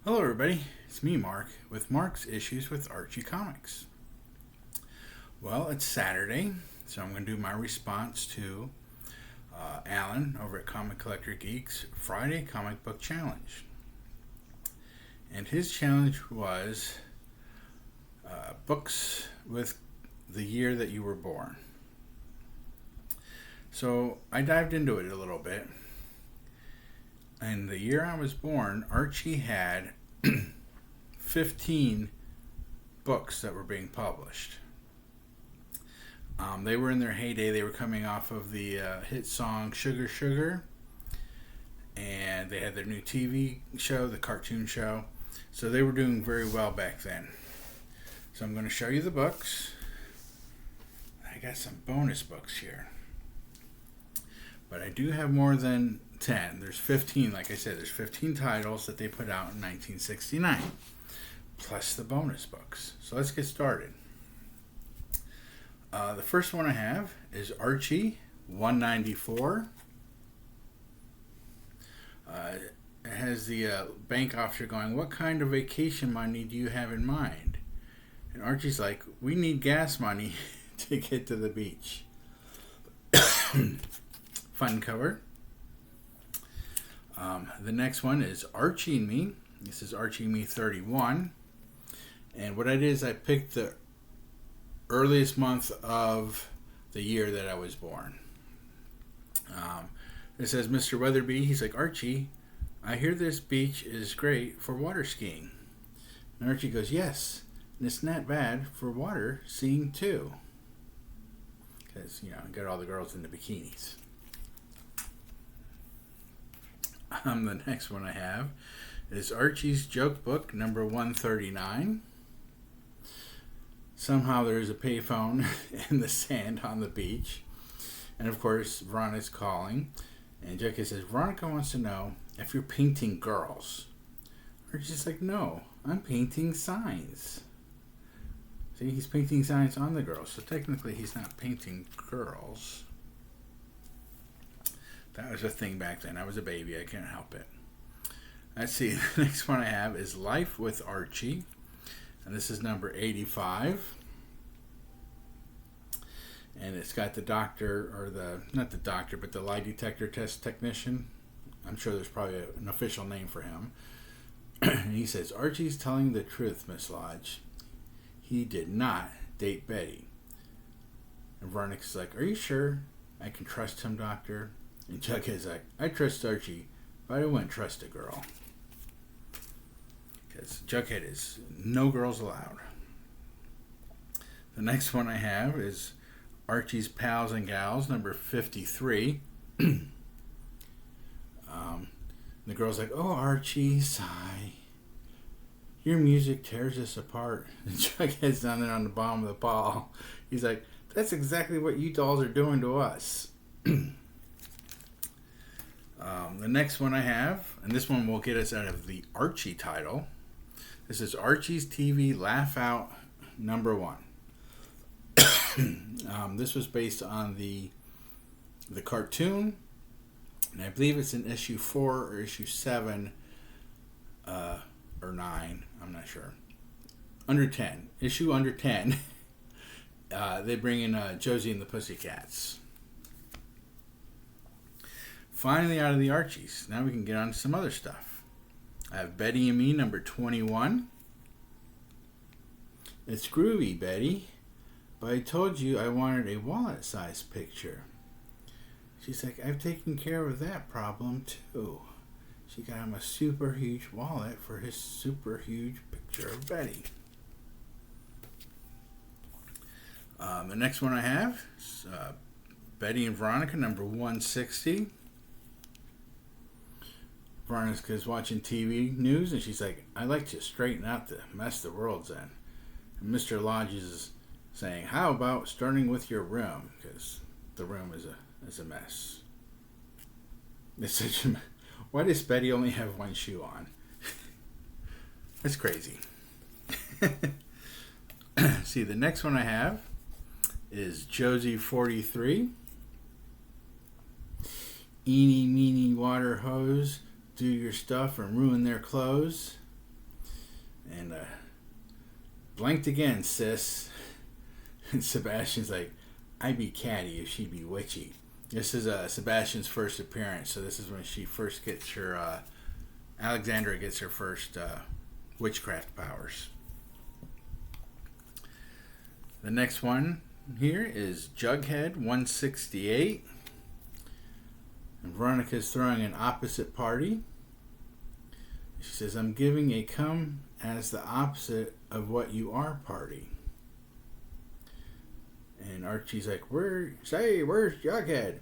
Hello, everybody. It's me, Mark, with Mark's Issues with Archie Comics. Well, it's Saturday, so I'm going to do my response to Alan over at Comic Collector Geeks Friday Comic Book Challenge. And his challenge was books with the year that you were born. So I dived into it a little bit. And the year I was born, Archie had 15 books that were being published. They were in their heyday. They were coming off of the hit song Sugar Sugar. And they had their new TV show, the cartoon show. So they were doing very well back then. So I'm going to show you the books. I got some bonus books here. But I do have more than 10. There's 15, like I said, there's 15 titles that they put out in 1969, plus the bonus books. So let's get started. The first one I have is Archie 194. It has the bank officer going, "What kind of vacation money do you have in mind?" And Archie's like, "We need gas money to get to the beach." Fun cover. The next one is Archie and Me. This is Archie and Me 31. And what I did is I picked the earliest month of the year that I was born. It says Mr. Weatherby. He's like, "Archie, I hear this beach is great for water skiing." And Archie goes, "Yes, and it's not bad for water skiing too." Because, I got all the girls in the bikinis. The next one I have is Archie's Joke Book, number 139. Somehow there's a payphone in the sand on the beach. And of course, Veronica's calling. And Jughead says, "Veronica wants to know if you're painting girls." Archie's like, "No, I'm painting signs." See, he's painting signs on the girls. So technically, he's not painting girls. That was a thing back then. I was a baby. I can't help it. Let's see. The next one I have is Life with Archie. And this is number 85. And it's got the doctor, or not the doctor, but the lie detector test technician. I'm sure there's probably an official name for him. And he says, "Archie's telling the truth, Miss Lodge. He did not date Betty." And Veronica's like, "Are you sure I can trust him, doctor?" And Jughead's like, "I trust Archie, but I wouldn't trust a girl." Because Jughead is no girls allowed. The next one I have is Archie's Pals and Gals, number 53. The girl's like, "Oh, Archie, sigh. Your music tears us apart." And Jughead's down there on the bottom of the ball. He's like, "That's exactly what you dolls are doing to us." The next one I have, and this one will get us out of the Archie title. This is Archie's TV Laugh Out number 1. This was based on the cartoon, and I believe it's in issue 4 or issue 7 or 9. I'm not sure. Under 10. Issue under 10. They bring in Josie and the Pussycats. Finally out of the Archies. Now we can get on to some other stuff. I have Betty and Me, number 21. "It's groovy, Betty, but I told you I wanted a wallet-sized picture." She's like, "I've taken care of that problem too." She got him a super huge wallet for his super huge picture of Betty. The next one I have is Betty and Veronica, number 160. Veronica's watching TV news, and she's like, "I like to straighten out the mess the world's in." And Mr. Lodge is saying, "How about starting with your room?" Because the room is a mess. It's such a, why does Betty only have one shoe on? That's crazy. See, the next one I have is Josie 43. "Eeny, meeny, water hose, do your stuff and ruin their clothes." And blinked again, sis. And Sebastian's like, I'd be catty if she'd be witchy. This is Sebastian's first appearance, so this is when she first gets her, Alexandra gets her first witchcraft powers. The next one here is Jughead 168. And Veronica's throwing an opposite party. She says, I'm giving a come as the opposite of what you are party. And Archie's like, where's Jughead?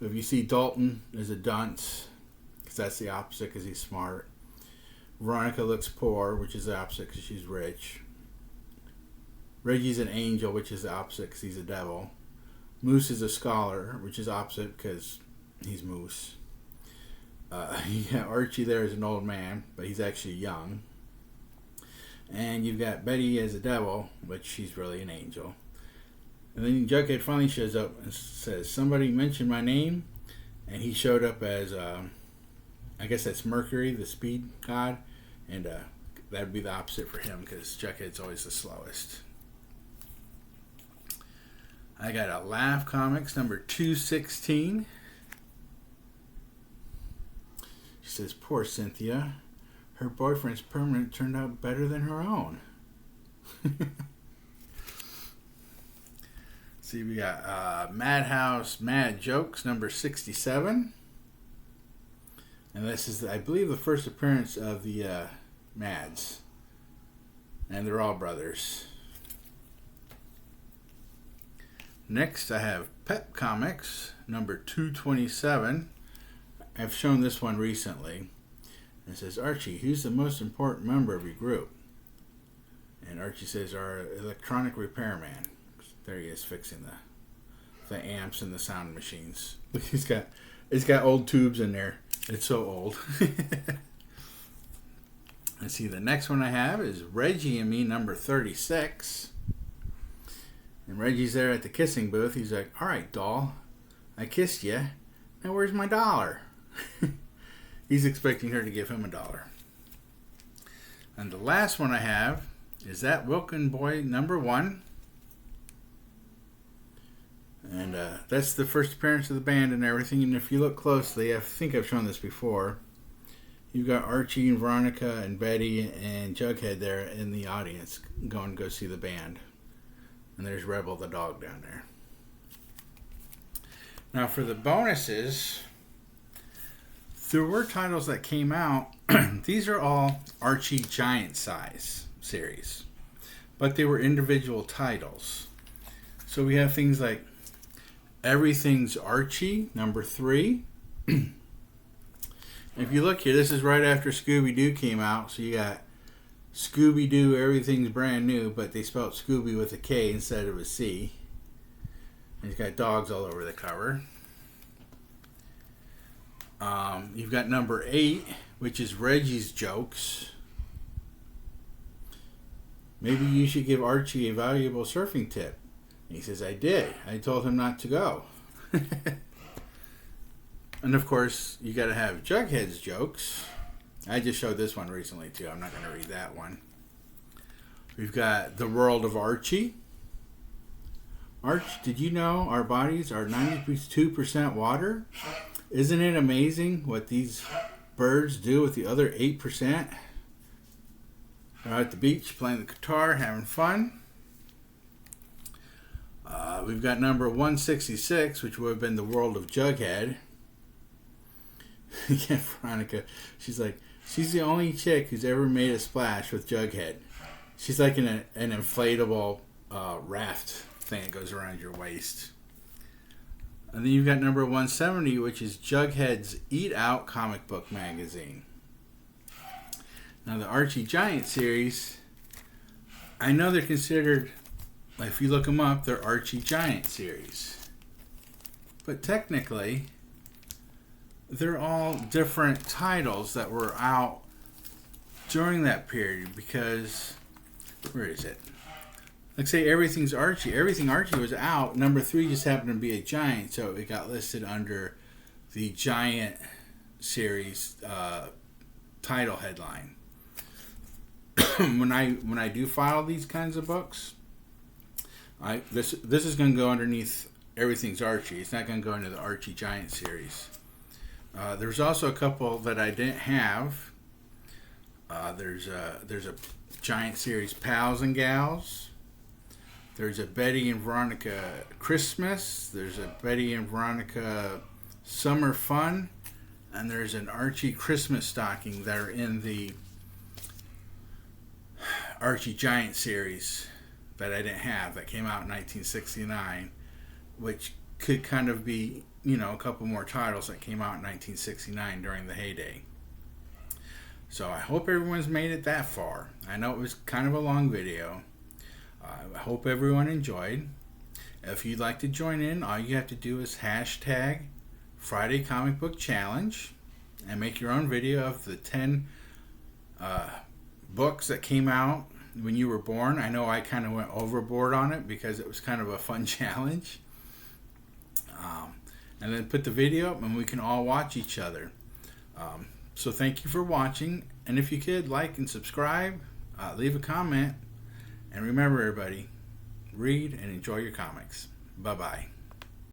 If you see Dalton as a dunce, because that's the opposite because he's smart. Veronica looks poor, which is the opposite because she's rich. Reggie's an angel, which is the opposite because he's a devil. Moose is a scholar, which is opposite because he's Moose. Archie there is an old man, but he's actually young. And you've got Betty as a devil, but she's really an angel. And then Jughead finally shows up and says, somebody mentioned my name. And he showed up as, I guess that's Mercury, the speed god. And that would be the opposite for him because Jughead's always the slowest. I got a Laugh Comics number 216. She says, poor Cynthia. Her boyfriend's permanent turned out better than her own. See, we got Madhouse Mad Jokes number 67. And this is, I believe, the first appearance of the Mads. And they're all brothers. Next, I have Pep Comics number 227. I've shown this one recently. It says, Archie, who's the most important member of your group? And Archie says, our electronic repairman. There he is fixing the amps and the sound machines. It's got old tubes in there. It's so old. Let's see, the next one I have is Reggie and Me number 36. And Reggie's there at the kissing booth. He's like, all right, doll, I kissed you. Now where's my dollar? He's expecting her to give him $1. And the last one I have is That Wilkin Boy number 1. And that's the first appearance of the band and everything. And if you look closely, I think I've shown this before. You've got Archie and Veronica and Betty and Jughead there in the audience going to go see the band. And there's Rebel the dog down there. Now for the bonuses, there were titles that came out. These are all Archie Giant Size series. But they were individual titles. So we have things like Everything's Archie, number 3. If you look here, this is right after Scooby-Doo came out. So you got Scooby-Doo, Everything's Brand New, but they spelled Scooby with a K instead of a C. And it's got dogs all over the cover. You've got number 8, which is Reggie's Jokes. Maybe you should give Archie a valuable surfing tip. And he says, I did. I told him not to go. And of course, you got to have Jughead's Jokes. I just showed this one recently too. I'm not going to read that one. We've got The World of Archie. Arch, did you know our bodies are 92% water? Isn't it amazing what these birds do with the other 8%? They're out at the beach playing the guitar, having fun. We've got number 166, which would have been The World of Jughead. Yeah, Veronica, she's like, she's the only chick who's ever made a splash with Jughead. She's like an inflatable raft thing that goes around your waist. And then you've got number 170, which is Jughead's Eat Out comic book magazine. Now the Archie Giant series, I know they're considered, if you look them up, they're Archie Giant series. But technically, they're all different titles that were out during that period because, where is it? Like say Everything's Archie. Everything Archie was out. Number 3 just happened to be a giant, so it got listed under the Giant series title headline. when I do file these kinds of books, this is going to go underneath Everything's Archie. It's not going to go into the Archie Giant series. There's also a couple that I didn't have. There's a Giant series, Pals and Gals. There's a Betty and Veronica Christmas. There's a Betty and Veronica Summer Fun. And there's an Archie Christmas stocking that are in the Archie Giant series that I didn't have, that came out in 1969, which could kind of be, a couple more titles that came out in 1969 during the heyday. So I hope everyone's made it that far. I know it was kind of a long video. I hope everyone enjoyed. If you'd like to join in, all you have to do is hashtag Friday Comic Book Challenge and make your own video of the 10 books that came out when you were born. I know I kind of went overboard on it because it was kind of a fun challenge. And then put the video up and we can all watch each other. So thank you for watching. And if you could, like and subscribe, leave a comment. And remember, everybody, read and enjoy your comics. Bye-bye.